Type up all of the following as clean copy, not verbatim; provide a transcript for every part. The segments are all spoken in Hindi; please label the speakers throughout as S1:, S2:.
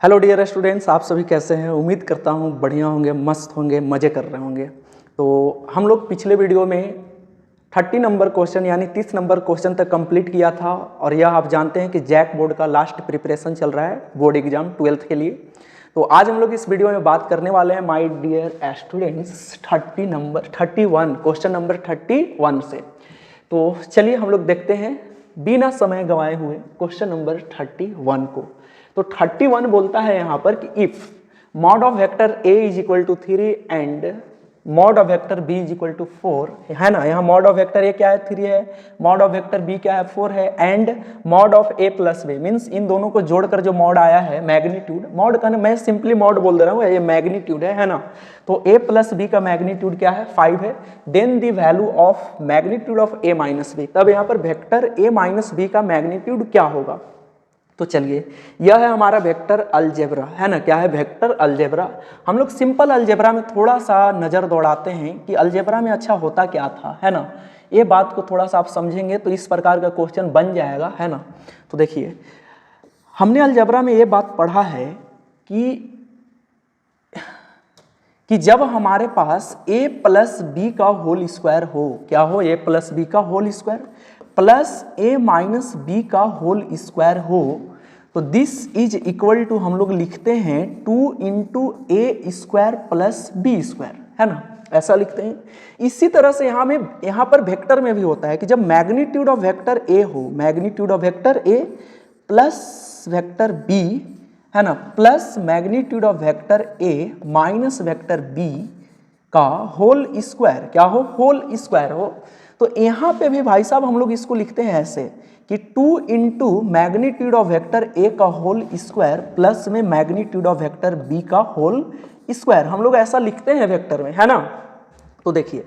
S1: हेलो डियर स्टूडेंट्स, आप सभी कैसे हैं। उम्मीद करता हूँ बढ़िया होंगे, मस्त होंगे, मज़े कर रहे होंगे। तो हम लोग पिछले वीडियो में 30 नंबर क्वेश्चन यानी 30 नंबर क्वेश्चन तक कंप्लीट किया था और यह आप जानते हैं कि जैक बोर्ड का लास्ट प्रिपरेशन चल रहा है बोर्ड एग्जाम 12th के लिए। तो आज हम लोग इस वीडियो में बात करने वाले हैं my dear students 31 question number 31 से। तो चलिए हम लोग देखते हैं बिना समय गंवाए हुए क्वेश्चन नंबर 31 को। तो 31 बोलता है यहाँ पर कि if mod of vector a is equal to 3 and mod of vector b is equal to 4 है ना। यहाँ मॉड ऑफ वेक्टर a क्या है 3 है, मॉड ऑफ वेक्टर b क्या है 4 है and mod of a plus b means in दोनों को जोड़कर जो मॉड आया है मैग्नीट्यूड, मॉड का मैं सिंपली मॉड बोल दे रहा हूँ, ये मैग्नीट्यूड है ना। तो a प्लस b का मैग्नीट्यूड क्या है 5 है। Then the value of magnitude of a minus b, तब यहाँ पर वेक्टर a माइनस b का मैग्नीट्यूड क्या होगा। तो चलिए यह है हमारा वेक्टर अलजेब्रा है ना। क्या है वेक्टर अलजेब्रा। हम लोग सिंपल अलजेब्रा में थोड़ा सा नज़र दौड़ाते हैं कि अलजेब्रा में अच्छा होता क्या था है ना। ये बात को थोड़ा सा आप समझेंगे तो इस प्रकार का क्वेश्चन बन जाएगा है ना। तो देखिए हमने अलजेब्रा में ये बात पढ़ा है कि जब हमारे पास a प्लस बी का होल स्क्वायर हो, क्या हो a प्लस बी का whole square plus a minus B का होल स्क्वायर हो, तो दिस इज इक्वल टू हम लोग लिखते हैं 2 इंटू ए स्क्वायर प्लस बी स्क्वायर है ना, ऐसा लिखते हैं। इसी तरह से यहाँ पर वेक्टर में भी होता है कि जब मैग्नीट्यूड ऑफ वेक्टर a हो, magnitude of vector a plus vector b है ना, plus magnitude of vector a minus vector b का होल स्क्वायर क्या हो, होल स्क्वायर हो। तो यहाँ पे भी भाई साहब हम लोग इसको लिखते हैं ऐसे कि 2 into magnitude of vector a का होल स्क्वायर प्लस में मैग्नीट्यूड ऑफ वेक्टर b का होल स्क्वायर, हम लोग ऐसा लिखते हैं वेक्टर में है ना। तो देखिए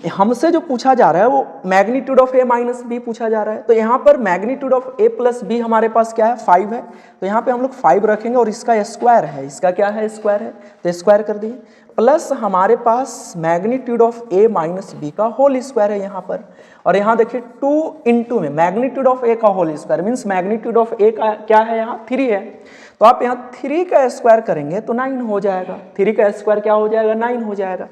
S1: हमसे जो पूछा जा रहा है वो magnitude of a minus B पूछा जा रहा है। तो यहाँ पर magnitude of a plus B हमारे पास क्या है 5 है। तो यहाँ पे हम लोग 5 रखेंगे और इसका स्क्वायर है, इसका क्या है स्क्वायर है, तो स्क्वायर कर दिए। प्लस हमारे पास magnitude of a minus B का होल स्क्वायर है यहाँ पर। और यहाँ देखिए 2 इंटू में मैग्नीट्यूड ऑफ a का whole square means magnitude of a का क्या है यहाँ 3 है। तो आप यहाँ 3 का स्क्वायर करेंगे तो 9 हो जाएगा, 3 का स्क्वायर क्या हो जाएगा 9 हो जाएगा,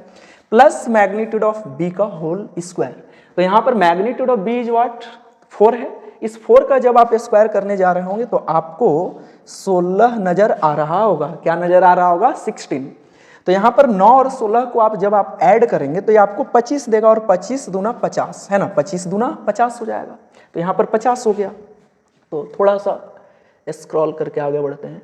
S1: प्लस मैग्नीट्यूड ऑफ b का होल स्क्वायर। तो यहाँ पर magnitude of b is what 4 है। इस 4 का जब आप स्क्वायर करने जा रहे होंगे तो आपको 16 नजर आ रहा होगा। क्या नजर आ रहा होगा 16। तो यहाँ पर 9 और 16 को आप जब आप ऐड करेंगे तो ये आपको 25 देगा और 25 दूना 50 है ना, 25 दूना 50 हो जाएगा। तो यहाँ पर 50 हो गया। तो थोड़ा सा स्क्रॉल करके आगे बढ़ते हैं।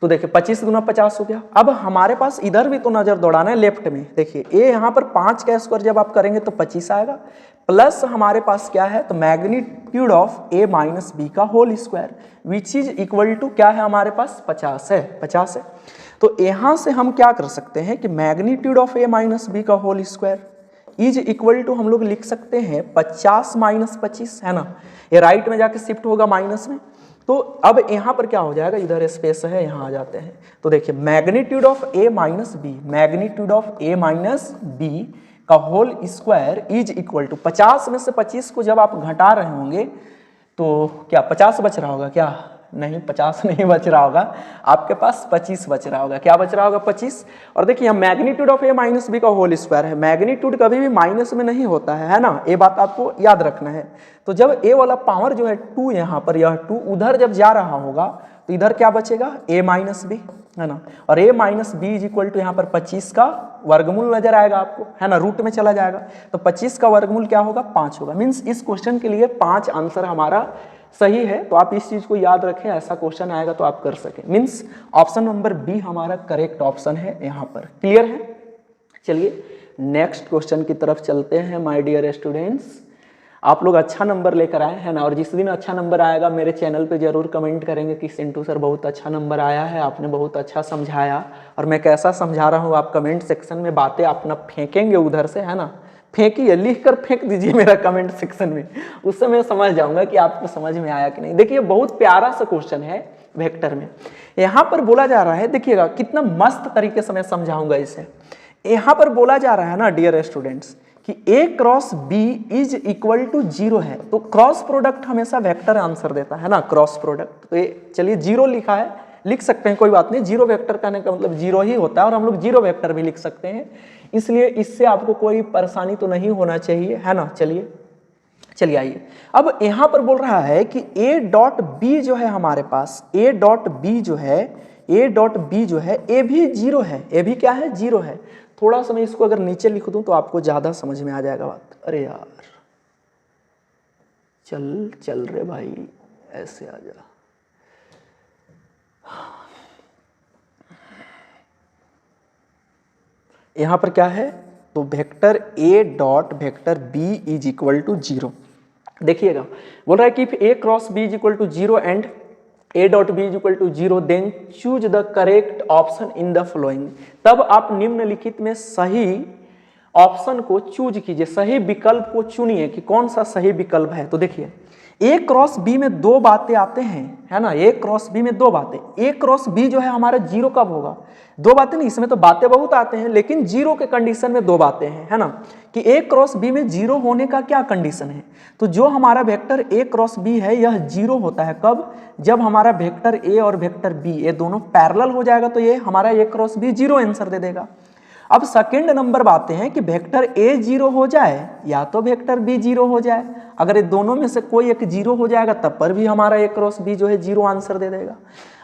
S1: तो देखिए 25 दूना 50 हो गया। अब हमारे पास इधर भी तो नजर दौड़ाना है लेफ्ट में। देखिए ए यहाँ पर 5 का स्क्वायर जब आप करेंगे तो 25 आएगा, प्लस हमारे पास क्या है तो magnitude of a minus B का whole square which is equal to क्या है हमारे पास 50 है, 50 है। तो यहाँ से हम क्या कर सकते हैं कि magnitude of a minus B का whole square is equal to हम लोग लिख सकते हैं 50 माइनस 25 है ना। ये राइट में जाके शिफ्ट होगा माइनस में। तो अब यहाँ पर क्या हो जाएगा, इधर स्पेस है यहाँ आ जाते हैं। तो देखिए magnitude of a minus B, magnitude of a minus B का whole square is equal to 50 में से 25 को जब आप घटा रहे होंगे तो क्या 50 बच रहा होगा, क्या नहीं 50 नहीं बच रहा होगा, आपके पास 25 बच रहा होगा। क्या बच रहा होगा 25। और देखिए यहाँ magnitude of a minus B का होल स्क्वायर है, मैग्नीट्यूड कभी भी माइनस में नहीं होता है ना, ये बात आपको याद रखना है। तो जब a वाला पावर जो है 2 यहाँ पर यह 2 उधर जब जा रहा होगा तो इधर क्या बचेगा a माइनस बी है ना। और a minus B is equal to यहाँ पर 25 का वर्गमूल नजर आएगा आपको है ना, रूट में चला जाएगा। तो 25 का वर्गमूल क्या होगा 5 होगा। मीन्स इस क्वेश्चन के लिए 5 आंसर हमारा सही है। तो आप इस चीज को याद रखें, ऐसा क्वेश्चन आएगा तो आप कर सकें। मीन्स ऑप्शन नंबर बी हमारा करेक्ट ऑप्शन है यहाँ पर। क्लियर है। चलिए नेक्स्ट क्वेश्चन की तरफ चलते हैं माय डियर स्टूडेंट्स। आप लोग अच्छा नंबर लेकर आए हैं ना, और जिस दिन अच्छा नंबर आएगा मेरे चैनल पे जरूर कमेंट करेंगे कि सिंटू सर बहुत अच्छा नंबर आया है, आपने बहुत अच्छा समझाया। और मैं कैसा समझा रहा हूँ आप कमेंट सेक्शन में बातें अपना फेंकेंगे उधर से है ना, फेंकिए, लिख कर फेंक दीजिए मेरा कमेंट सेक्शन में, उससे मैं समझ जाऊंगा कि आपको समझ में आया कि नहीं। देखिए बहुत प्यारा सा क्वेश्चन है वेक्टर में। यहाँ पर बोला जा रहा है, देखिएगा कितना मस्त तरीके से मैं समझाऊंगा इसे। यहाँ पर बोला जा रहा है ना डियर स्टूडेंट्स कि a cross b is equal to 0 है। तो क्रॉस प्रोडक्ट हमेशा वेक्टर आंसर देता है ना, क्रॉस प्रोडक्ट। तो ये चलिए 0 लिखा है, लिख सकते हैं, कोई बात नहीं, जीरो वेक्टर कहने का मतलब जीरो ही होता है और हम लोग जीरो वेक्टर भी लिख सकते हैं, इसलिए इससे आपको कोई परेशानी तो नहीं होना चाहिए, है ना। चलिए आइए, अब यहाँ पर बोल रहा है कि a डॉट बी जो है हमारे पास, a डॉट बी जो है, ए भी जीरो है, ए भी क्या है, जीरो है। थोड़ा सा मैं इसको अगर नीचे लिख दूं तो आपको ज्यादा समझ में आ जाएगा बात। अरे यार चल रे भाई, ऐसे आ जा। यहां पर क्या है, तो vector a dot vector b is equal to zero. देखिएगा बोल रहा है कि a cross b is equal to zero and a dot b is equal to zero, then choose the correct option in the following. तब आप निम्नलिखित में सही ऑप्शन को चूज कीजिए, सही विकल्प को चुनिए कि कौन सा सही विकल्प है। तो देखिए ए क्रॉस बी में दो बातें आते हैं, है ना, ए क्रॉस बी में दो बातें। ए क्रॉस बी जो है हमारा जीरो कब होगा, दो बातें नहीं, इसमें तो बातें बहुत आते हैं, लेकिन जीरो के कंडीशन में दो बातें हैं, है ना, कि ए क्रॉस बी में जीरो होने का क्या कंडीशन है। तो जो हमारा वेक्टर ए क्रॉस बी है यह जीरो होता है कब, जब हमारा वेक्टर ए और वेक्टर बी ये दोनों पैरेलल हो जाएगा, तो ये हमारा ए क्रॉस बी जीरो आंसर दे देगा। अब सेकंड नंबर बातें हैं कि वेक्टर ए जीरो हो जाए या तो वेक्टर बी जीरो हो जाए, अगर ये दोनों में से कोई एक जीरो हो जाएगा तब पर भी हमारा ए क्रॉस बी जो है जीरो आंसर दे देगा।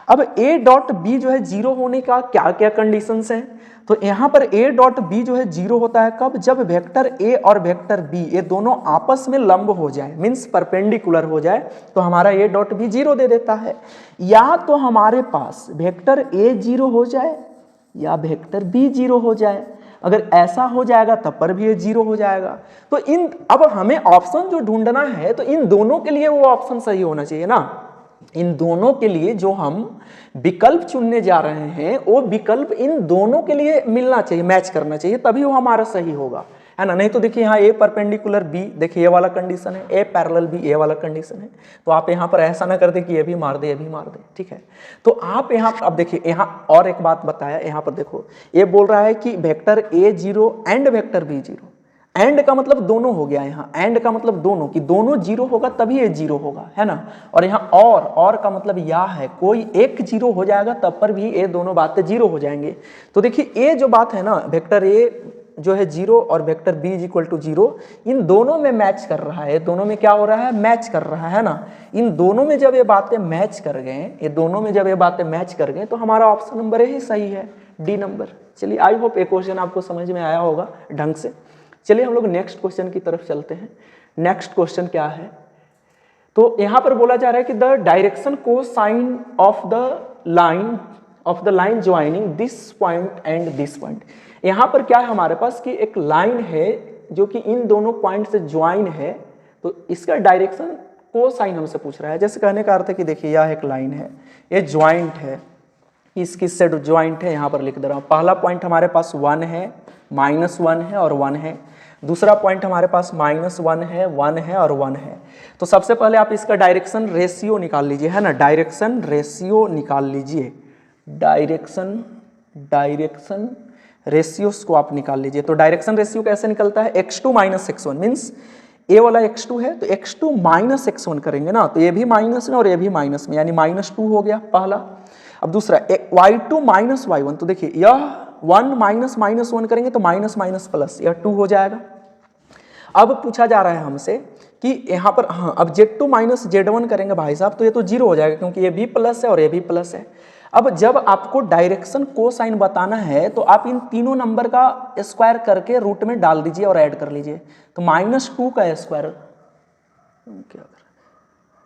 S1: अब ए डॉट बी जो है जीरो होने का क्या क्या कंडीशंस हैं, तो यहाँ पर ए डॉट बी जो है जीरो होता है कब, जब वेक्टर ए और वेक्टर बी ये दोनों आपस में लंब हो जाए, मीन्स परपेंडिकुलर हो जाए, तो हमारा ए डॉट बी जीरो दे देता है। या तो हमारे पास वेक्टर ए जीरो हो जाए या वेक्टर बी जीरो हो जाए, अगर ऐसा हो जाएगा तब पर भी ये जीरो हो जाएगा। तो अब हमें ऑप्शन जो ढूंढना है तो इन दोनों के लिए वो ऑप्शन सही होना चाहिए ना। इन दोनों के लिए जो हम विकल्प चुनने जा रहे हैं वो विकल्प इन दोनों के लिए मिलना चाहिए, मैच करना चाहिए, तभी वो हमारा सही होगा, है ना। नहीं तो देखिए यहाँ ए परपेंडिकुलर बी, देखिए ये वाला कंडीशन है, ए पैरेलल बी ये वाला कंडीशन है, तो आप यहाँ पर ऐसा ना कर दे कि ये भी मार दे ये भी मार दे, ठीक है। तो आप यहाँ अब देखिए, यहाँ और एक बात बताया, यहाँ पर देखो ये बोल रहा है कि vector A zero and vector B zero, and का मतलब दोनों हो गया, यहाँ एंड का मतलब दोनों, कि दोनों जीरो होगा तभी ये जीरो होगा, है ना। और यहाँ और का मतलब या है, कोई एक जीरो हो जाएगा तब पर भी ये दोनों बातें जीरो हो जाएंगे। तो देखिए ये जो बात है ना, वेक्टर ए जो है जीरो और vector B is equal to zero, इन दोनों में मैच कर रहा है, दोनों में क्या हो रहा है, मैच कर रहा है ना। इन दोनों में जब ये बातें मैच कर गए, ये दोनों में जब ये बातें मैच कर गए, तो हमारा ऑप्शन नंबर ही सही है, डी नंबर। चलिए आई होप ये क्वेश्चन आपको समझ में आया होगा ढंग से। चलिए हम लोग नेक्स्ट क्वेश्चन की तरफ चलते हैं। नेक्स्ट क्वेश्चन क्या है, तो यहां पर बोला जा रहा है कि the direction cosine of the line joining this point and this point. यहां पर क्या है हमारे पास कि एक लाइन है जो कि इन दोनों पॉइंट से ज्वाइन है, तो इसका डायरेक्शन कोसाइन हमसे पूछ रहा है। जैसे कहने का अर्थ है कि देखिए यह एक लाइन है, ये ज्वाइंट है, किस से ज्वाइंट है, यहाँ पर लिख दे रहा हूँ। पहला पॉइंट हमारे पास 1 है, -1 है और 1 है। दूसरा पॉइंट हमारे पास -1 है, 1 है और 1 है। तो सबसे पहले आप इसका डायरेक्शन रेशियो निकाल लीजिए, है ना, डायरेक्शन रेशियो निकाल लीजिए, डायरेक्शन रेशियोस को आप निकाल लीजिए। तो डायरेक्शन रेशियो कैसे निकलता है, x2 - x1, मीन्स ए वाला x2 है तो x2 - x1 करेंगे ना, तो ये भी माइनस में और ये भी माइनस में, यानी -2 हो गया पहला। अब दूसरा y2 - y1, तो देखिए यह 1 -1 करेंगे तो माइनस प्लस, यह 2 हो जाएगा। अब पूछा जा रहा है हमसे कि यहाँ पर हाँ, अब Z2 - Z1 करेंगे भाई साहब, तो ये तो जीरो हो जाएगा क्योंकि ये भी प्लस है और ये भी प्लस है। अब जब आपको डायरेक्शन कोसाइन बताना है तो आप इन तीनों नंबर का स्क्वायर करके रूट में डाल दीजिए और ऐड कर लीजिए। तो -2 का स्क्वायर, क्या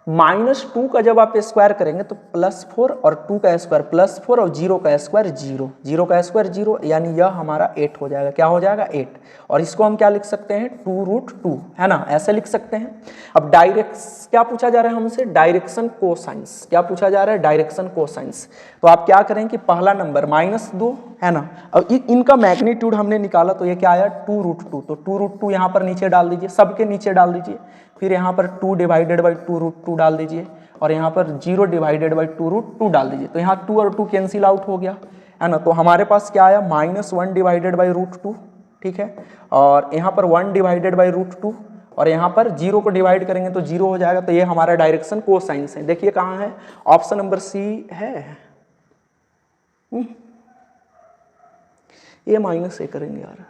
S1: -2 का जब आप स्क्वायर करेंगे तो +4 और 2 का स्क्वायर +4 और 0 का स्क्वायर 0, 0 का स्क्वायर 0, यानी यह हमारा 8 हो जाएगा। क्या हो जाएगा, 8। और इसको हम क्या लिख सकते हैं, 2√2, है ना, ऐसे लिख सकते हैं। अब क्या पूछा जा रहा है हमसे, डायरेक्शन कोसाइंस। क्या पूछा जा रहा है, डायरेक्शन कोसाइंस। तो आप क्या करें कि पहला नंबर -2 है ना, अब इनका मैग्नीट्यूड हमने निकाला तो ये क्या आया, 2√2, तो 2√2 यहाँ पर नीचे डाल दीजिए, सबके नीचे डाल दीजिए। फिर यहाँ पर 2 डिवाइडेड बाई 2√2 डाल दीजिए और यहाँ पर 0 डिवाइडेड बाई 2√2 डाल दीजिए। तो यहाँ 2 और 2 कैंसिल आउट हो गया, है ना। तो हमारे पास क्या आया, -1 डिवाइडेड बाई √2, ठीक है, और यहाँ पर 1 डिवाइडेड बाई √2 और यहाँ पर 0 को डिवाइड करेंगे तो 0 हो जाएगा। तो ये हमारा डायरेक्शन कोसाइंस है। देखिए कहाँ है, ऑप्शन नंबर सी है, ए माइनस ए करेंगे यार।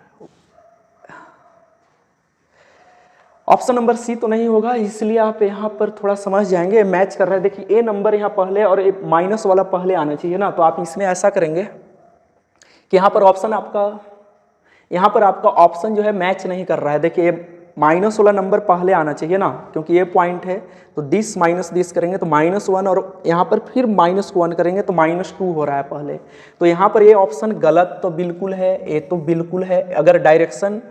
S1: ऑप्शन नंबर सी तो नहीं होगा, इसलिए आप यहाँ पर थोड़ा समझ जाएंगे, मैच कर रहा है। देखिए ए नंबर यहाँ पहले और ए माइनस वाला पहले आना चाहिए ना, तो आप इसमें ऐसा करेंगे कि यहाँ पर आपका ऑप्शन जो है मैच नहीं कर रहा है। देखिए माइनस वाला नंबर पहले आना चाहिए ना, क्योंकि ये पॉइंट है, तो दिस माइनस दिस करेंगे तो -1 और यहाँ पर फिर -1 करेंगे तो -2 हो रहा है पहले। तो यहाँ पर ये ऑप्शन गलत तो बिल्कुल है, ये तो बिल्कुल है। अगर डायरेक्शन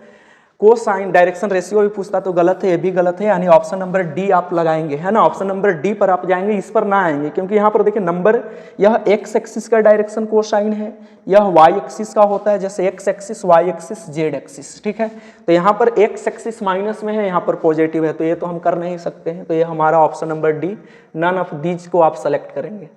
S1: कोसाइन डायरेक्शन रेशियो भी पूछता तो गलत है, ये भी गलत है, यानी ऑप्शन नंबर डी आप लगाएंगे, है ना। ऑप्शन नंबर डी पर आप जाएंगे, इस पर ना आएंगे, क्योंकि यहाँ पर देखिए नंबर, यह एक्स एक्सिस का डायरेक्शन कोसाइन है, यह वाई एक्सिस का होता है, जैसे X axis, Y axis, Z axis, ठीक है। तो यहाँ पर एक्स एक्सिस माइनस में है, यहाँ पर पॉजिटिव है, तो ये तो हम कर नहीं सकते हैं, तो ये हमारा option number D, none of these को आप सेलेक्ट करेंगे।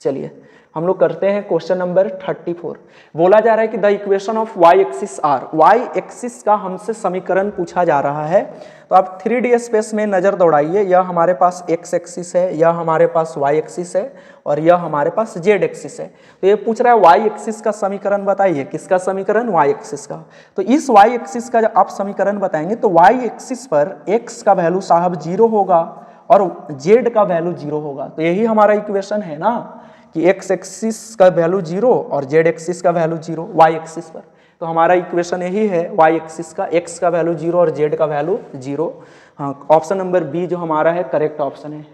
S1: चलिए हम लोग करते हैं क्वेश्चन नंबर 34। बोला जा रहा है कि the equation of Y axis are, Y axis का हमसे समीकरण पूछा जा रहा है। तो आप 3D स्पेस में नजर दौड़ाइए, यह हमारे पास एक्स एक्सिस है, यह हमारे पास वाई एक्सिस है और यह हमारे पास जेड एक्सिस है। तो ये पूछ रहा है वाई एक्सिस का समीकरण बताइए, किसका समीकरण, वाई एक्सिस का। तो इस वाई एक्सिस का जब आप समीकरण बताएंगे तो वाई एक्सिस पर एक्स का वैल्यू साहब 0 होगा और जेड का वैल्यू 0 होगा। तो यही हमारा इक्वेशन है ना, कि एक्स एक्सिस का वैल्यू 0 और जेड एक्सिस का वैल्यू 0 वाई एक्सिस पर। तो हमारा इक्वेशन यही है, वाई एक्सिस का एक्स का वैल्यू 0 और जेड का वैल्यू 0। हाँ, ऑप्शन नंबर बी जो हमारा है करेक्ट ऑप्शन है।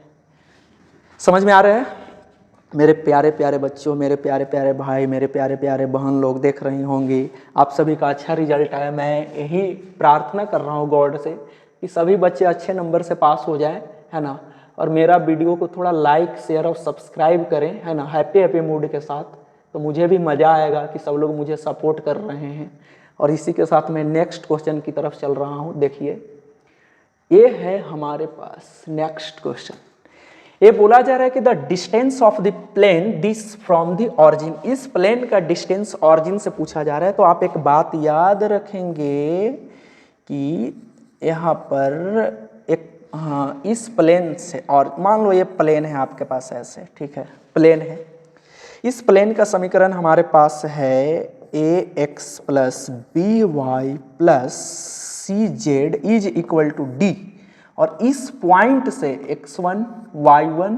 S1: समझ में आ रहा है मेरे प्यारे प्यारे बच्चों, मेरे प्यारे प्यारे भाई, मेरे प्यारे प्यारे बहन लोग देख रही होंगी, आप सभी का अच्छा रिजल्ट आए। मैं यही प्रार्थना कर रहा हूँ गॉड से कि सभी बच्चे अच्छे नंबर से पास हो जाएं, है ना। और मेरा वीडियो को थोड़ा लाइक, शेयर और सब्सक्राइब करें, है ना, हैप्पी मूड के साथ, तो मुझे भी मज़ा आएगा कि सब लोग मुझे सपोर्ट कर रहे हैं। और इसी के साथ मैं नेक्स्ट क्वेश्चन की तरफ चल रहा हूँ। देखिए ये है हमारे पास नेक्स्ट क्वेश्चन। ये बोला जा रहा है कि the distance of the plane this from the origin, इस प्लेन का डिस्टेंस ऑरिजिन से पूछा जा रहा है। तो आप एक बात याद रखेंगे कि यहाँ पर एक, हाँ, इस प्लेन से, और मान लो ये प्लेन है आपके पास ऐसे, ठीक है, प्लेन है। इस प्लेन का समीकरण हमारे पास है A X plus B Y plus C Z is equal to D, और इस पॉइंट से x1, y1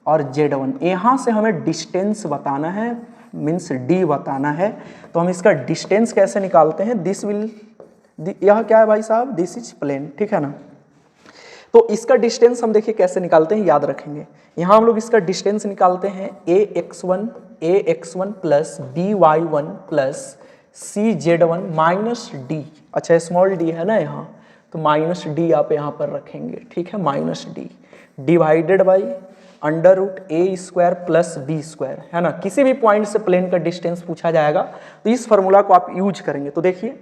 S1: और z1, यहाँ से हमें डिस्टेंस बताना है, मीन्स d बताना है। तो हम इसका डिस्टेंस कैसे निकालते हैं, यह क्या है भाई साहब, दिस इज प्लेन, ठीक है ना। तो इसका डिस्टेंस हम देखिए कैसे निकालते हैं, याद रखेंगे। यहाँ हम लोग इसका डिस्टेंस निकालते हैं A X one plus B Y one plus C Z one minus D, अच्छा स्मॉल डी है ना यहाँ, तो माइनस डी आप यहाँ पर रखेंगे, ठीक है, minus D divided by under root A square plus B square, है ना। किसी भी पॉइंट से प्लेन का डिस्टेंस पूछा जाएगा तो इस फॉर्मूला को आप यूज करेंगे। तो देखिए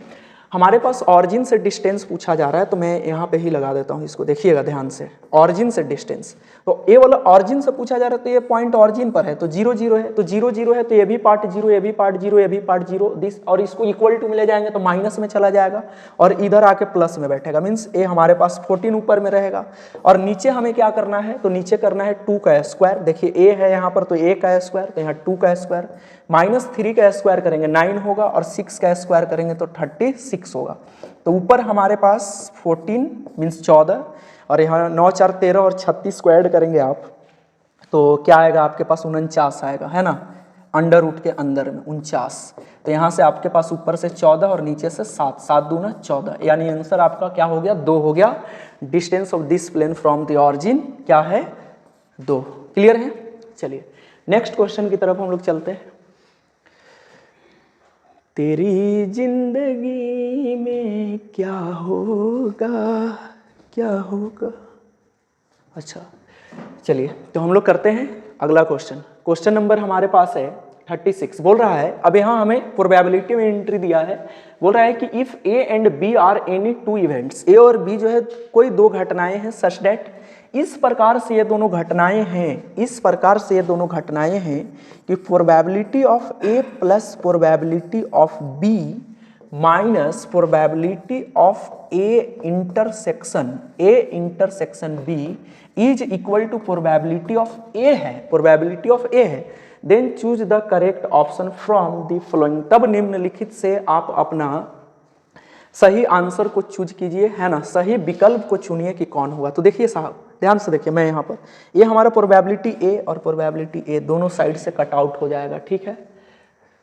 S1: हमारे पास ऑरिजिन से डिस्टेंस पूछा जा रहा है, तो मैं यहाँ पे ही लगा देता हूँ इसको, देखिएगा ध्यान से, ऑरिजिन से डिस्टेंस। तो ये वाला ऑरिजिन से पूछा जा रहा है, तो ये पॉइंट ऑरिजिन पर है, तो 0 0 है, तो 0 0 है, तो ये भी पार्ट 0, ये भी पार्ट 0, ये भी पार्ट 0, दिस, और इसको इक्वल टू में ले जाएंगे तो माइनस में चला जाएगा और इधर आके प्लस में बैठेगा, मीन्स ये हमारे पास 14 ऊपर में रहेगा। और नीचे हमें क्या करना है, तो नीचे करना है 2 का स्क्वायर। देखिए ए है यहाँ पर, तो ए का स्क्वायर, तो यहाँ 2 का स्क्वायर, -3 का स्क्वायर करेंगे 9 होगा, और 6 का स्क्वायर करेंगे तो 36 होगा। तो ऊपर हमारे पास 14 मीन्स 14, और यहाँ 9 4 13 और 36 को ऐड करेंगे आप, तो क्या आएगा आपके पास, 49 आएगा, है ना, अंडर रूट के अंदर में 49। तो यहाँ से आपके पास ऊपर से 14 और नीचे से 7, 7 दूना 14, यानी आंसर आपका क्या हो गया, 2 हो गया। Distance of this plane from the origin क्या है, 2। क्लियर है। चलिए नेक्स्ट क्वेश्चन की तरफ हम लोग चलते हैं। तेरी जिंदगी में क्या होगा, क्या होगा। अच्छा चलिए तो हम लोग करते हैं अगला क्वेश्चन। क्वेश्चन नंबर हमारे पास है 36। बोल रहा है, अब यहाँ हमें प्रोबेबिलिटी में एंट्री दिया है। बोल रहा है कि if A and B are any 2 events, A और बी जो है कोई 2 घटनाएं हैं, सच डेट, इस प्रकार से ये दोनों घटनाएं हैं, इस प्रकार से ये दोनों घटनाएं हैं कि probability of A plus probability of B minus probability of A intersection B is equal to probability of A है, प्रोबेबिलिटी ऑफ ए है, then choose the correct option from the following, तब निम्नलिखित से आप अपना सही आंसर को चूज कीजिए, है ना, सही विकल्प को चुनिए कि कौन होगा। तो देखिए साहब ध्यान से देखिए, मैं यहाँ पर ये हमारा प्रोबेबिलिटी ए और प्रोबेबिलिटी ए दोनों साइड से कट आउट हो जाएगा, ठीक है,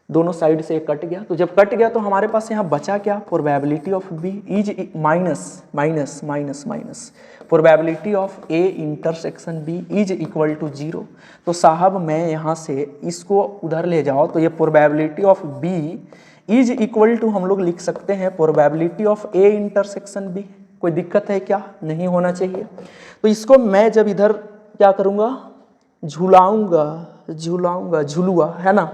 S1: दोनों साइड से कट गया। तो जब कट गया तो हमारे पास यहाँ बचा क्या, probability of B is minus minus minus minus probability of A intersection B is equal to 0। तो साहब मैं यहाँ से इसको उधर ले जाओ तो ये probability of B is equal to हम लोग लिख सकते हैं probability of A intersection B. कोई दिक्कत है क्या, नहीं होना चाहिए। तो इसको मैं जब इधर क्या करूँगा, झुलाऊंगा, झुलाऊंगा, झुलुआ, है ना,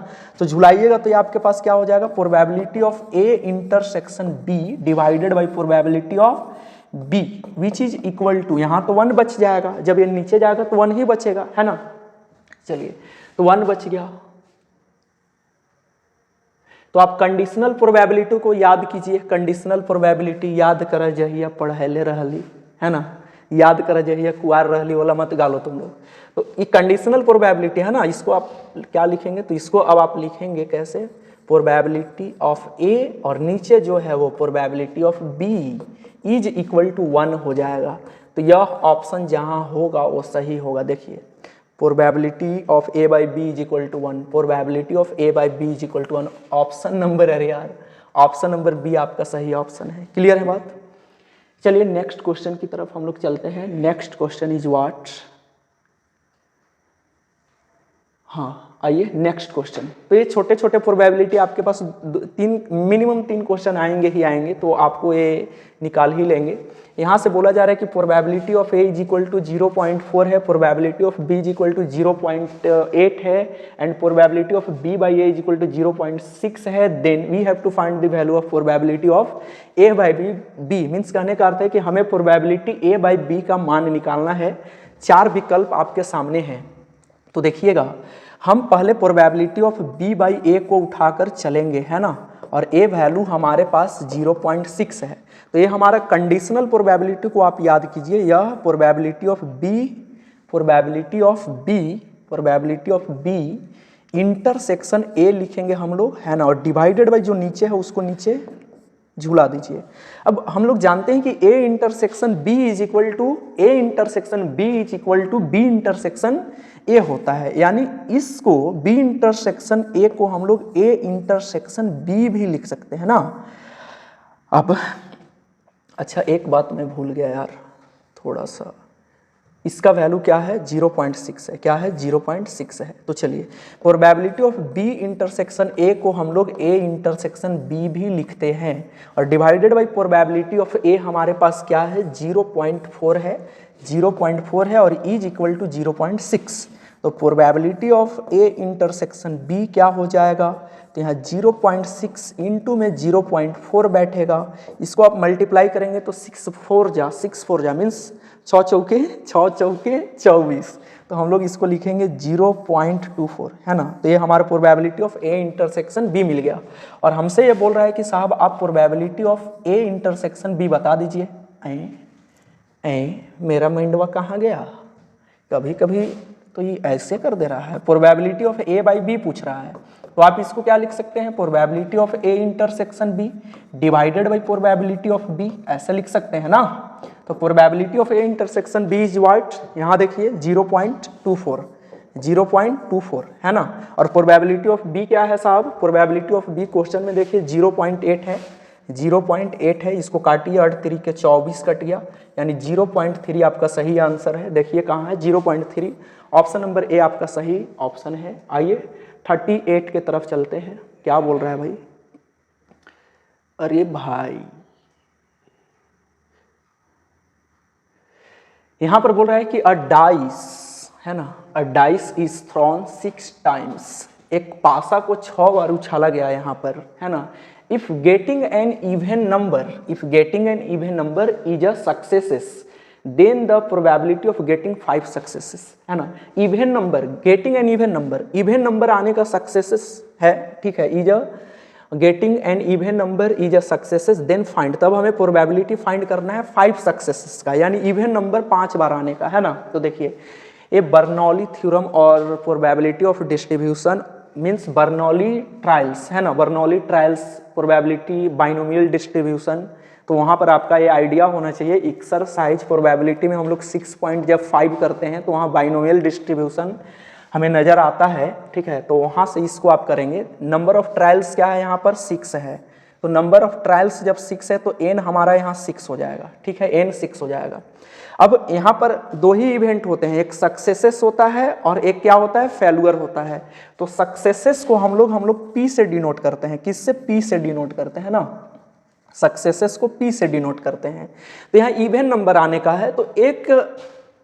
S1: तो झुलाइएगा तो ये आपके पास क्या हो जाएगा, probability of A intersection B divided by probability of B which is equal to, यहाँ तो 1 बच जाएगा, जब ये नीचे जाएगा तो 1 ही बचेगा, है ना। चलिए तो 1 बच गया। तो आप कंडीशनल प्रोबेबिलिटी को याद कीजिए, कंडीशनल प्रोबेबिलिटी याद कर जहिया पढ़ैले रहली, है ना, याद कर जहिया कुआर रहली वाला मत गालो तुम लोग। तो ये कंडीशनल प्रोबेबिलिटी है ना, इसको आप क्या लिखेंगे, तो इसको अब आप लिखेंगे कैसे, प्रोबेबिलिटी ऑफ ए और नीचे जो है वो probability of B is equal to 1 हो जाएगा। तो यह ऑप्शन जहाँ होगा वो सही होगा। देखिए probability of A by B is equal to 1, probability of A by B is equal to 1, option number, अरे यार ऑप्शन नंबर बी आपका सही ऑप्शन है। क्लियर है बात। चलिए नेक्स्ट क्वेश्चन की तरफ हम लोग चलते हैं। नेक्स्ट क्वेश्चन इज व्हाट, हाँ आइए नेक्स्ट क्वेश्चन। तो ये छोटे छोटे प्रोबेबिलिटी आपके पास मिनिमम 3 क्वेश्चन आएंगे ही आएंगे, तो आपको ये निकाल ही लेंगे। यहाँ से बोला जा रहा है कि probability of A is equal to 0.4 है, probability of B is equal to 0.8 है and probability of B by A is equal to 0.6 है। Then we have to find the value of probability of A by B. Means कहने का अर्थ है कि हमें प्रोबेबिलिटी ए बाई बी का मान निकालना है। 4 विकल्प आपके सामने हैं, तो देखिएगा हम पहले प्रोबेबिलिटी ऑफ बी बाई ए को उठाकर चलेंगे, है ना, और ए वैल्यू हमारे पास 0.6 है। तो ये हमारा कंडीशनल प्रोबेबिलिटी को आप याद कीजिए, यह probability of B, probability of B, probability of B intersection A लिखेंगे हम लोग, है ना, और डिवाइडेड बाई जो नीचे है उसको नीचे झूला दीजिए। अब हम लोग जानते हैं कि A intersection B is equal to A intersection B is equal to B intersection A होता है, यानी इसको बी इंटरसेक्शन ए को हम लोग ए इंटरसेक्शन बी भी लिख सकते हैं ना। अब अच्छा एक बात मैं भूल गया यार, थोड़ा सा, इसका वैल्यू क्या है, 0.6 है, क्या है 0.6 है। तो चलिए probability of B intersection A को हम लोग ए इंटरसेक्शन बी भी लिखते हैं और डिवाइडेड बाई प्रोबेबिलिटी ऑफ ए हमारे पास क्या है 0.4 है, 0.4 है और इज इक्वल टू 0.6। तो probability of A intersection B क्या हो जाएगा, तो यहाँ 0.6 इंटू में 0.4 बैठेगा, इसको आप मल्टीप्लाई करेंगे तो 6 4 जा मीन्स 6 चौके 24। तो हम लोग इसको लिखेंगे 0.24, है ना। तो ये हमारा probability of A intersection B मिल गया और हमसे ये बोल रहा है कि साहब आप probability of A intersection B बता दीजिए। मेरा माइंडवा कहाँ गया, कभी कभी तो ये ऐसे कर दे रहा है। Probability of A by B पूछ रहा है, तो आप इसको क्या लिख सकते हैं, probability of A intersection B divided by probability of B, ऐसे लिख सकते हैं ना। तो probability of A intersection B is what, यहाँ देखिए 0.24 है ना, और प्रोबेबिलिटी ऑफ बी क्या है साहब, प्रोबेबिलिटी ऑफ बी क्वेश्चन में देखिए 0.8 है, 0.8 है, इसको काटिए 8 3 के 24 कट गया, यानी 0.3 आपका सही आंसर है। देखिए कहाँ है 0.3, ऑप्शन नंबर ए आपका सही ऑप्शन है। आइए 38 के तरफ चलते हैं, क्या बोल रहा है भाई, अरे भाई यहां पर बोल रहा है कि अ डाइस, है ना, अ डाइस इज थ्रोन 6 टाइम्स, एक पासा को 6 बार उछाला गया यहाँ पर, है ना। If getting an even number is a successes then the probability of getting 5 successes, है ना। Even number, getting an even number आने का सक्सेसेस है, ठीक है, is a getting an even number is a successes then find, तब हमें प्रोबेबिलिटी फाइंड करना है 5 सक्सेसेस का, यानी इवन नंबर 5 बार आने का, है ना। तो देखिए ये बर्नौली थ्योरम और probability of distribution means Bernoulli trials, है ना, Bernoulli trials probability binomial distribution. तो वहाँ पर आपका ये आइडिया होना चाहिए, एक्सरसाइज प्रोबेबिलिटी में हम लोग 6.5 करते हैं तो वहाँ बाइनोमियल डिस्ट्रीब्यूशन हमें नज़र आता है, ठीक है। तो वहाँ से इसको आप करेंगे। नंबर ऑफ ट्रायल्स क्या है यहाँ पर 6 है, तो नंबर ऑफ ट्रायल्स जब 6 है तो n हमारा यहाँ 6 हो जाएगा, ठीक है, n 6 हो जाएगा। अब यहाँ पर 2 ही इवेंट होते हैं, एक सक्सेसेस होता है और एक क्या होता है, फेल्यूर होता है। तो सक्सेसेस को हम लोग P से डिनोट करते हैं, किससे, P से डिनोट करते हैं ना, सक्सेसेस को P से डिनोट करते हैं। तो यहाँ इवन नंबर आने का है, तो एक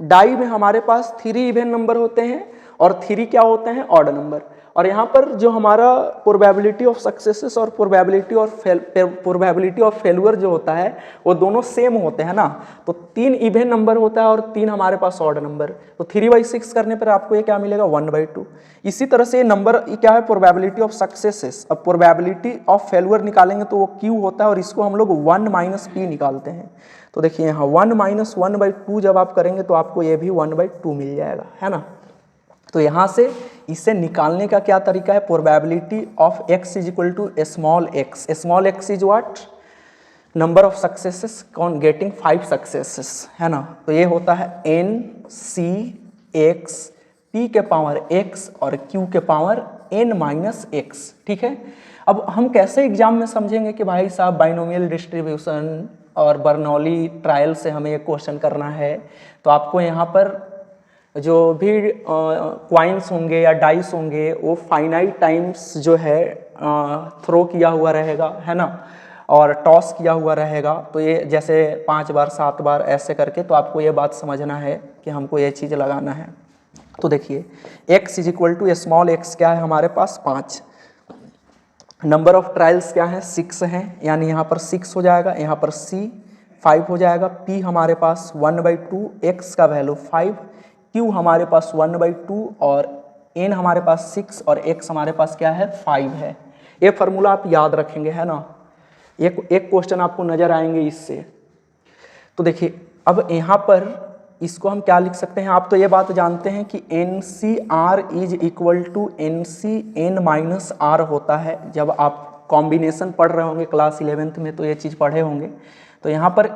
S1: डाई में हमारे पास 3 इवन नंबर होते हैं और 3 क्या होते हैं, ऑड नंबर। और यहाँ पर जो हमारा प्रोबेबिलिटी ऑफ सक्सेसेस और प्रोबेबिलिटी ऑफ फेल्यूर जो होता है वो दोनों सेम होते हैं ना। तो 3 इवन नंबर होता है और 3 हमारे पास ऑड नंबर। तो 3/6 करने पर आपको ये क्या मिलेगा, 1/2। इसी तरह से ये नंबर क्या है, प्रोबेबिलिटी ऑफ सक्सेसेस। अब प्रोबेबिलिटी ऑफ फेल्यूर निकालेंगे तो वो Q होता है और इसको हम लोग 1 - P निकालते हैं। तो देखिए यहाँ 1 - 1/2 जब आप करेंगे तो आपको ये भी 1/2 मिल जाएगा, है ना। तो यहाँ से इसे निकालने का क्या तरीका है, probability of x = small x। Small x is what, number of successes कौन, गेटिंग 5 सक्सेसेस, है ना। तो ये होता है NCX P के पावर x और Q के पावर n-x, ठीक है। अब हम कैसे एग्जाम में समझेंगे कि भाई साहब बाइनोमियल डिस्ट्रीब्यूशन और बर्नौली ट्रायल से हमें ये क्वेश्चन करना है। तो आपको यहाँ पर जो भी क्वाइंस होंगे या डाइस होंगे वो फाइनाइट टाइम्स जो है थ्रो किया हुआ रहेगा, है ना, और टॉस किया हुआ रहेगा। तो ये जैसे 5 बार 7 बार ऐसे करके, तो आपको ये बात समझना है कि हमको ये चीज़ लगाना है। तो देखिए x = स्मॉल x क्या है हमारे पास, 5। नंबर ऑफ ट्रायल्स क्या है, 6 हैं, यानी यहाँ पर 6 हो जाएगा, यहाँ पर C 5 हो जाएगा, P हमारे पास 1/2, x का वैल्यू 5, Q हमारे पास 1/2 और n हमारे पास 6 और x हमारे पास क्या है, 5 है। ये फार्मूला आप याद रखेंगे, है ना। एक क्वेश्चन आपको नजर आएंगे इससे। तो देखिए अब यहाँ पर इसको हम क्या लिख सकते हैं, आप तो ये बात जानते हैं कि NCR = NCn-R होता है। जब आप कॉम्बिनेशन पढ़ रहे होंगे क्लास 11th में तो ये चीज़ पढ़े होंगे। तो यहाँ पर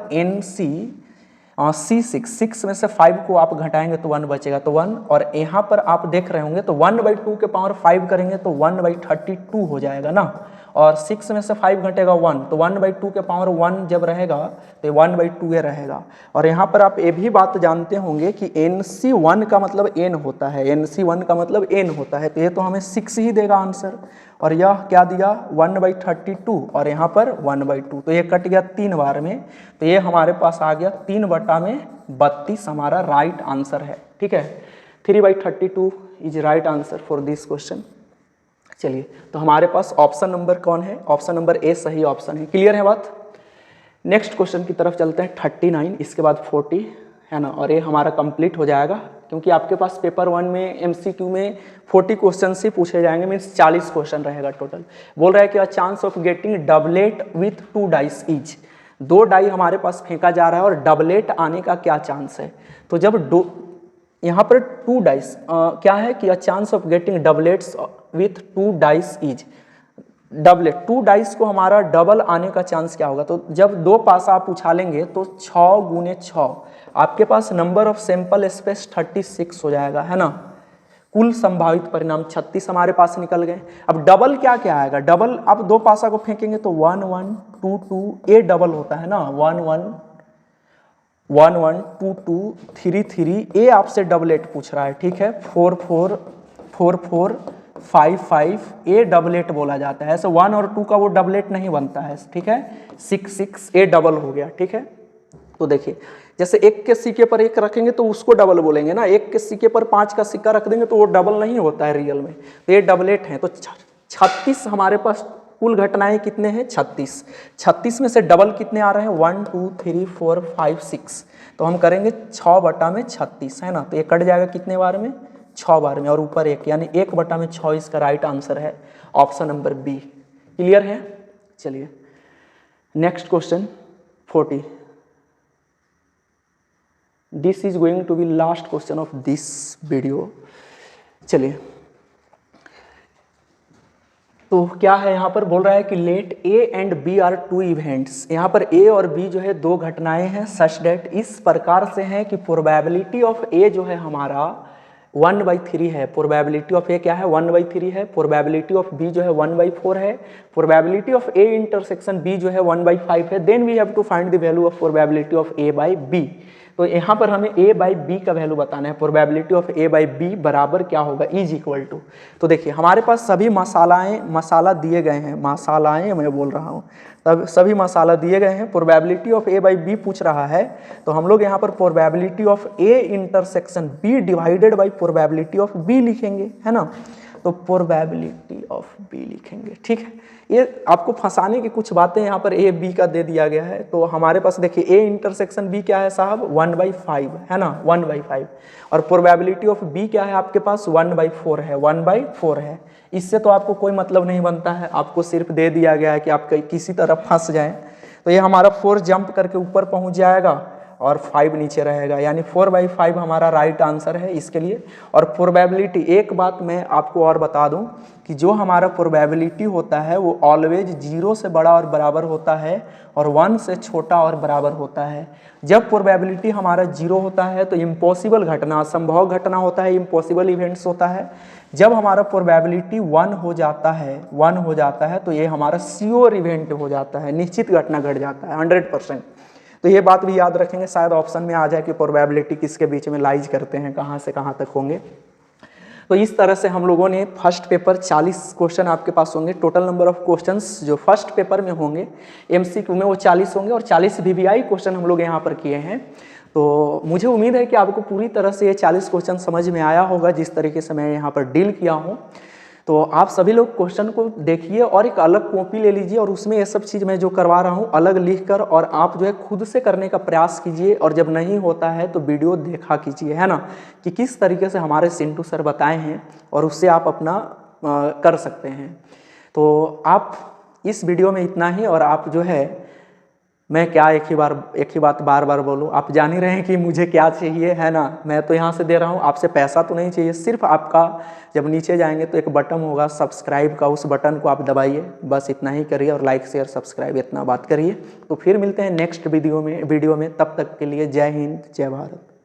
S1: C6 में से 5 को आप घटाएंगे तो 1 बचेगा, तो 1। और यहाँ पर आप देख रहे होंगे तो 1/2 के पावर 5 करेंगे तो 1/32 हो जाएगा ना। और 6 में से 5 घटेगा 1, तो 1/2 के पावर 1 जब रहेगा तो 1/2 ये रहेगा। और यहाँ पर आप ये भी बात जानते होंगे कि NC1 का मतलब n होता है, NC1 का मतलब n होता है। तो ये तो हमें 6 ही देगा आंसर। और यह क्या दिया, 1/32 और यहाँ पर 1/2, तो ये कट गया 3 बार में। तो ये हमारे पास आ गया 3/32 हमारा राइट आंसर है, ठीक है। 3/32 is right answer for this question. चलिए तो हमारे पास ऑप्शन नंबर कौन है, ऑप्शन नंबर ए सही ऑप्शन है। क्लियर है बात। नेक्स्ट क्वेश्चन की तरफ चलते हैं, 39, इसके बाद 40, है ना। और ये हमारा कंप्लीट हो जाएगा क्योंकि आपके पास पेपर 1 में MCQ में 40 क्वेश्चन ही पूछे जाएंगे, मीन्स 40 क्वेश्चन रहेगा टोटल। बोल रहा है कि chance of getting doublet with 2 dice each, 2 die हमारे पास फेंका जा रहा है और डबलेट आने का क्या चांस है। तो जब यहाँ पर 2 डाइस क्या है कि chance of getting doublets with 2 dice each, doublet 2 dice को हमारा डबल आने का चांस क्या होगा। तो जब 2 पासा आप उछालेंगे तो 6 × 6 आपके पास नंबर ऑफ सैंपल स्पेस 36 हो जाएगा, है ना। कुल संभावित परिणाम 36 हमारे पास निकल गए। अब डबल क्या क्या आएगा, डबल आप 2 पासा को फेंकेंगे तो 1 1 2 2 ये डबल होता है ना, 1 1 1 1 2 2 3 3 ये आपसे डबलेट पूछ रहा है, ठीक है। 4 4 4 4 5 5 ये डबलेट बोला जाता है। ऐसे 1 और 2 का वो डबलेट नहीं बनता है, ठीक है। 6 6 ये डबल हो गया, ठीक है। तो देखिए जैसे 1 के सिक्के पर 1 रखेंगे तो उसको डबल बोलेंगे ना, 1 के सिक्के पर 5 का सिक्का रख देंगे तो वो डबल नहीं होता है रियल में। तो ये डबलेट हैं। तो 36 हमारे पास कुल घटनाएं कितने हैं, 36। 36 में से डबल कितने आ रहे हैं, 1 2 3 4 5 6। तो हम करेंगे 6/36, है ना। तो ये कट जाएगा कितने बार में, 6 बार में, और ऊपर 1 यानी 1/6 इसका राइट आंसर है ऑप्शन नंबर बी। क्लियर है? चलिए next question 40. This is going to be last question of this video. चलिए तो क्या है यहाँ पर बोल रहा है कि let A and B are two events. यहाँ पर ए और बी जो है दो घटनाएं हैं सच डेट इस प्रकार से हैं कि प्रोबेबिलिटी ऑफ ए जो है हमारा 1/3 है. प्रोबेबिलिटी ऑफ ए क्या है? 1/3 है. प्रोबेबिलिटी ऑफ बी जो है 1/4 है. Probability of A intersection B जो है 1/5 है. Then we have to find the value of probability of A by B. तो यहाँ पर हमें a बाई बी का वैल्यू बताना है. Probability of a by B बराबर क्या होगा? Is equal to. तो देखिए हमारे पास सभी मसाला दिए गए हैं. मसालाएं मैं बोल रहा हूँ तब सभी मसाला दिए गए हैं. Probability of a by B पूछ रहा है तो हम लोग यहाँ पर probability of a intersection b divided by probability of b लिखेंगे, है ना. तो प्रोबेबिलिटी ऑफ b लिखेंगे. ठीक है, ये आपको फंसाने की कुछ बातें यहाँ पर a b का दे दिया गया है. तो हमारे पास देखिए a इंटरसेक्शन b क्या है साहब? 1/5 है ना, 1/5. और प्रोबेबिलिटी ऑफ b क्या है आपके पास? 1/4 है, 1/4 है. इससे तो आपको कोई मतलब नहीं बनता है. आपको सिर्फ दे दिया गया है कि आप किसी तरफ फंस जाएं. तो ये हमारा 4 जंप करके ऊपर पहुँच जाएगा और 5 नीचे रहेगा, यानी 4/5 हमारा राइट आंसर है इसके लिए. और प्रोबेबिलिटी, एक बात मैं आपको और बता दूं कि जो हमारा प्रोबेबिलिटी होता है वो ऑलवेज 0 से बड़ा और बराबर होता है और 1 से छोटा और बराबर होता है. जब प्रोबेबिलिटी हमारा 0 होता है तो इम्पॉसिबल घटना, असंभव घटना होता है, इम्पॉसिबल इवेंट्स होता है. जब हमारा प्रोबेबिलिटी 1 हो जाता है तो ये हमारा श्योर इवेंट हो जाता है, निश्चित घटना घट जाता है 100%. तो ये बात भी याद रखेंगे, शायद ऑप्शन में आ जाए कि प्रोबेबिलिटी किसके बीच में लाइज करते हैं, कहाँ से कहाँ तक होंगे. तो इस तरह से हम लोगों ने फर्स्ट पेपर 40 क्वेश्चन आपके पास होंगे. टोटल नंबर ऑफ क्वेश्चंस जो फर्स्ट पेपर में होंगे एमसीक्यू में वो 40 होंगे और 40 वीवीआई क्वेश्चन हम लोग यहाँ पर किए हैं. तो मुझे उम्मीद है कि आपको पूरी तरह से ये 40 क्वेश्चन समझ में आया होगा जिस तरीके से मैं यहाँ पर डील किया हूँ. तो आप सभी लोग क्वेश्चन को देखिए और एक अलग कॉपी ले लीजिए और उसमें ये सब चीज़ मैं जो करवा रहा हूँ अलग लिखकर और आप जो है खुद से करने का प्रयास कीजिए. और जब नहीं होता है तो वीडियो देखा कीजिए, है ना, कि किस तरीके से हमारे सिंटू सर बताए हैं और उससे आप अपना कर सकते हैं. तो आप इस वीडियो में इतना ही. और आप जो है, मैं क्या एक ही बात बार बार बोलूँ, आप जान ही रहे हैं कि मुझे क्या चाहिए, है ना. मैं तो यहाँ से दे रहा हूँ, आपसे पैसा तो नहीं चाहिए. सिर्फ आपका जब नीचे जाएंगे तो एक बटन होगा सब्सक्राइब का, उस बटन को आप दबाइए, बस इतना ही करिए. और लाइक शेयर सब्सक्राइब इतना बात करिए. तो फिर मिलते हैं नेक्स्ट वीडियो में. तब तक के लिए जय हिंद, जय भारत.